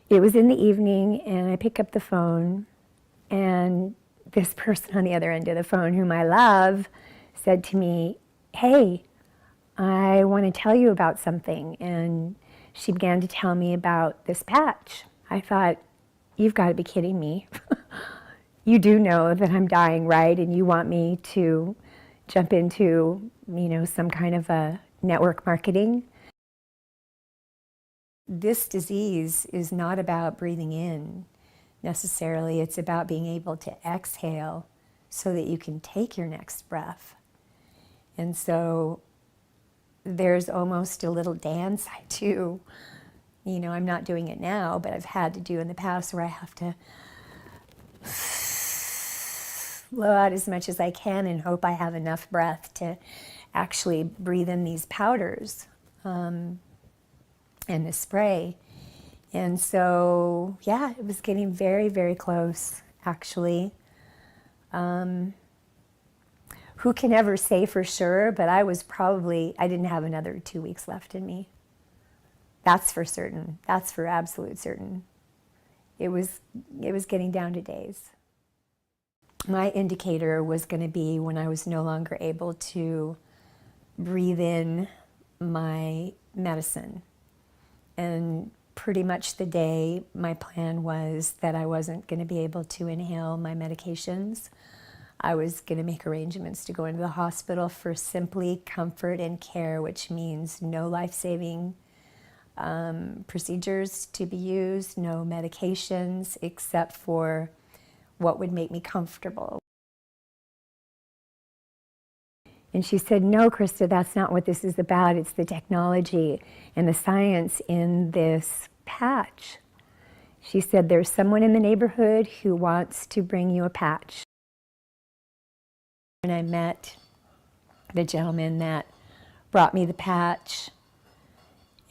It was in the evening, and I pick up the phone, and this person on the other end of the phone, whom I love, said to me, "Hey, I want to tell you about something." And she began to tell me about this patch. I thought, you've got to be kidding me. You do know that I'm dying, right? And you want me to jump into, some kind of a network marketing? This disease is not about breathing in necessarily. It's about being able to exhale so that you can take your next breath. And so there's almost a little dance I do. I'm not doing it now, but I've had to do in the past, where I have to blow out as much as I can and hope I have enough breath to actually breathe in these powders and the spray. And so, yeah, it was getting very, very close, actually. Who can ever say for sure, but I didn't have another 2 weeks left in me. That's for certain. That's for absolute certain. It was getting down to days. My indicator was going to be when I was no longer able to breathe in my medicine. And pretty much the day, my plan was that I wasn't going to be able to inhale my medications. I was going to make arrangements to go into the hospital for simply comfort and care, which means no life-saving procedures to be used, no medications, except for what would make me comfortable. And she said, "No, Krista, that's not what this is about. It's the technology and the science in this patch." She said, "There's someone in the neighborhood who wants to bring you a patch." And I met the gentleman that brought me the patch,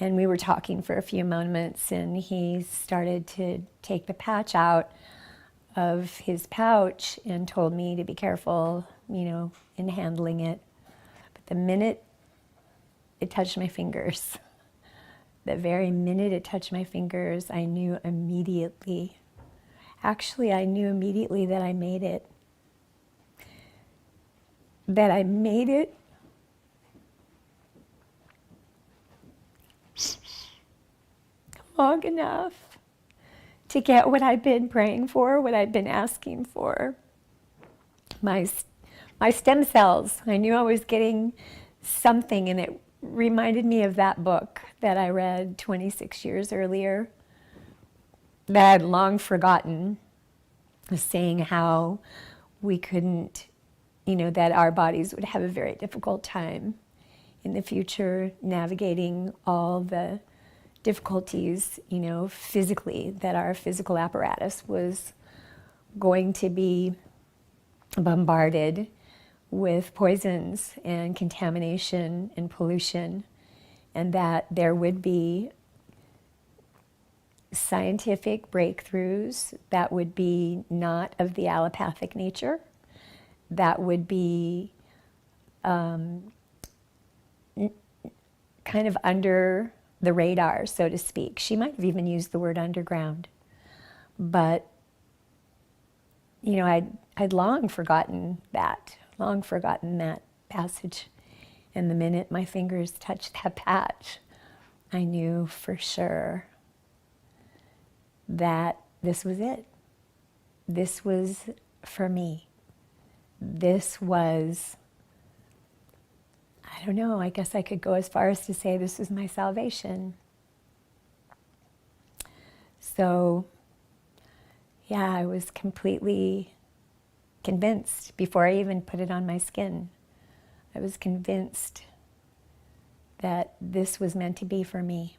and we were talking for a few moments, and he started to take the patch out of his pouch and told me to be careful, in handling it. But the minute it touched my fingers, the very minute it touched my fingers, I knew immediately. Actually, I knew immediately that I made it. That I made it long enough to get what I've been praying for, what I've been asking for. My stem cells. I knew I was getting something, and it reminded me of that book that I read 26 years earlier that I had long forgotten, saying how we couldn't, that our bodies would have a very difficult time in the future navigating all the difficulties, physically, that our physical apparatus was going to be bombarded with poisons and contamination and pollution, and that there would be scientific breakthroughs that would be not of the allopathic nature, that would be kind of under the radar, so to speak. She might have even used the word underground. But, I'd long forgotten that passage. And the minute my fingers touched that patch, I knew for sure that this was it. This was for me. This was, I don't know, I guess I could go as far as to say this was my salvation. So, yeah, I was completely convinced before I even put it on my skin. I was convinced that this was meant to be for me.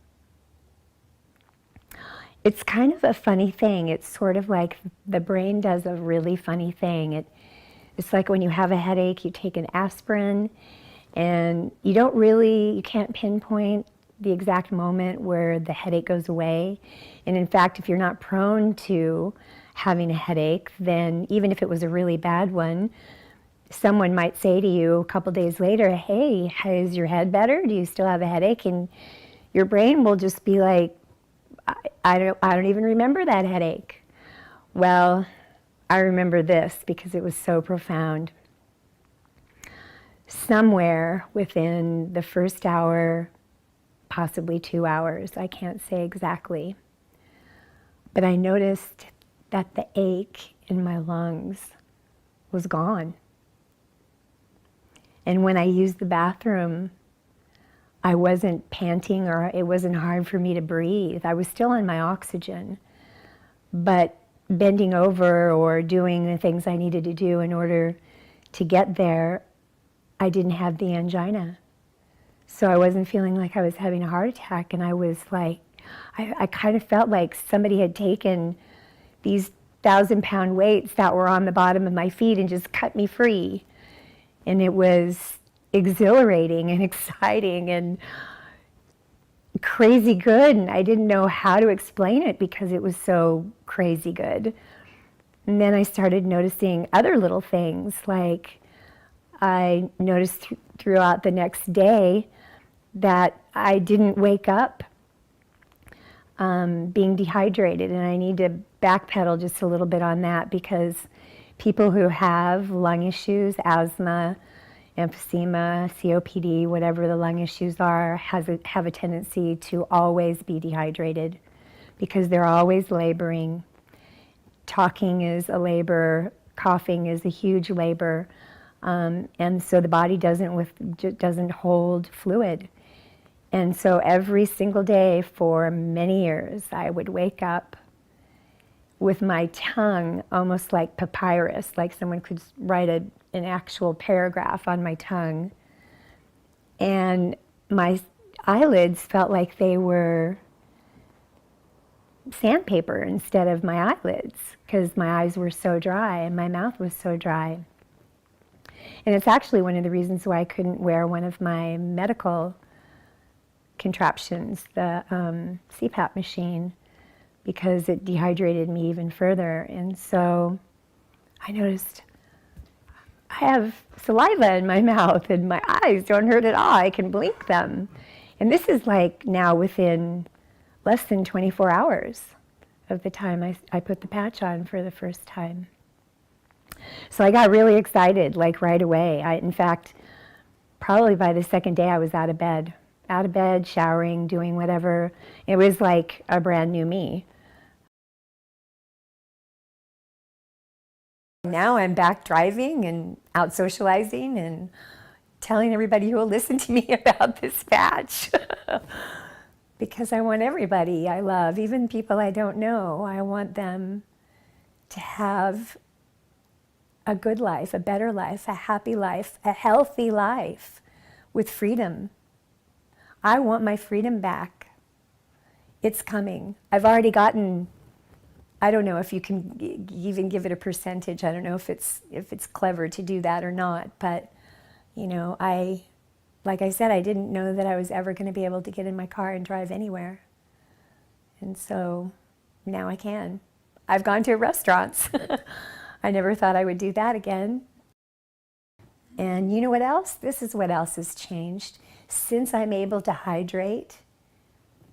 It's kind of a funny thing. It's sort of like the brain does a really funny thing. It's like when you have a headache, you take an aspirin, and you can't pinpoint the exact moment where the headache goes away. And in fact, if you're not prone to having a headache, then even if it was a really bad one, someone might say to you a couple days later, "Hey, is your head better? Do you still have a headache?" And your brain will just be like, I don't even remember that headache. Well, I remember this because it was so profound. Somewhere within the first hour, possibly 2 hours, I can't say exactly, but I noticed that the ache in my lungs was gone. And when I used the bathroom, I wasn't panting, or it wasn't hard for me to breathe. I was still on my oxygen, but bending over or doing the things I needed to do in order to get there, I didn't have the angina. So I wasn't feeling like I was having a heart attack, and I was like, I kind of felt like somebody had taken these 1,000-pound weights that were on the bottom of my feet and just cut me free. And it was exhilarating and exciting and crazy good, and I didn't know how to explain it because it was so crazy good. And then I started noticing other little things, like I noticed throughout the next day that I didn't wake up being dehydrated, and I need to backpedal just a little bit on that, because people who have lung issues, asthma, emphysema, COPD, whatever the lung issues are, have a tendency to always be dehydrated because they're always laboring. Talking is a labor, coughing is a huge labor, and so the body doesn't hold fluid. And so every single day for many years, I would wake up with my tongue almost like papyrus, like someone could write an actual paragraph on my tongue. And my eyelids felt like they were sandpaper instead of my eyelids, because my eyes were so dry and my mouth was so dry. And it's actually one of the reasons why I couldn't wear one of my medical contraptions, the CPAP machine, because it dehydrated me even further. And so I noticed I have saliva in my mouth and my eyes don't hurt at all. I can blink them. And this is like now within less than 24 hours of the time I put the patch on for the first time. So I got really excited, like right away. In fact, probably by the second day I was out of bed, showering, doing whatever. It was like a brand new me. Now I'm back driving and out socializing and telling everybody who will listen to me about this patch. Because I want everybody I love, even people I don't know, I want them to have a good life, a better life, a happy life, a healthy life with freedom. I want my freedom back. It's coming. I've already gotten, I don't know if you can even give it a percentage. I don't know if it's clever to do that or not, but you know, like I said, I didn't know that I was ever going to be able to get in my car and drive anywhere. And so now I can. I've gone to restaurants. I never thought I would do that again. And you know what else? This is what else has changed. Since I'm able to hydrate,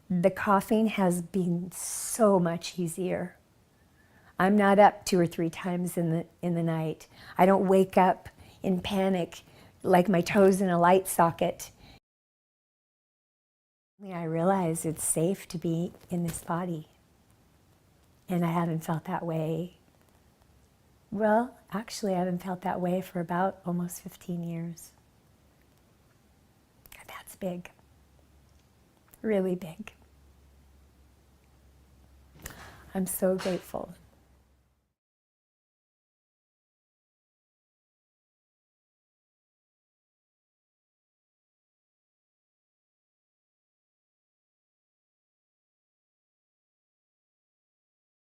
the coughing has been so much easier. I'm not up 2 or 3 times in the night. I don't wake up in panic like my toes in a light socket. I realize it's safe to be in this body. And I haven't felt that way. Well, actually, I haven't felt that way for about almost 15 years. That's big. Really big. I'm so grateful.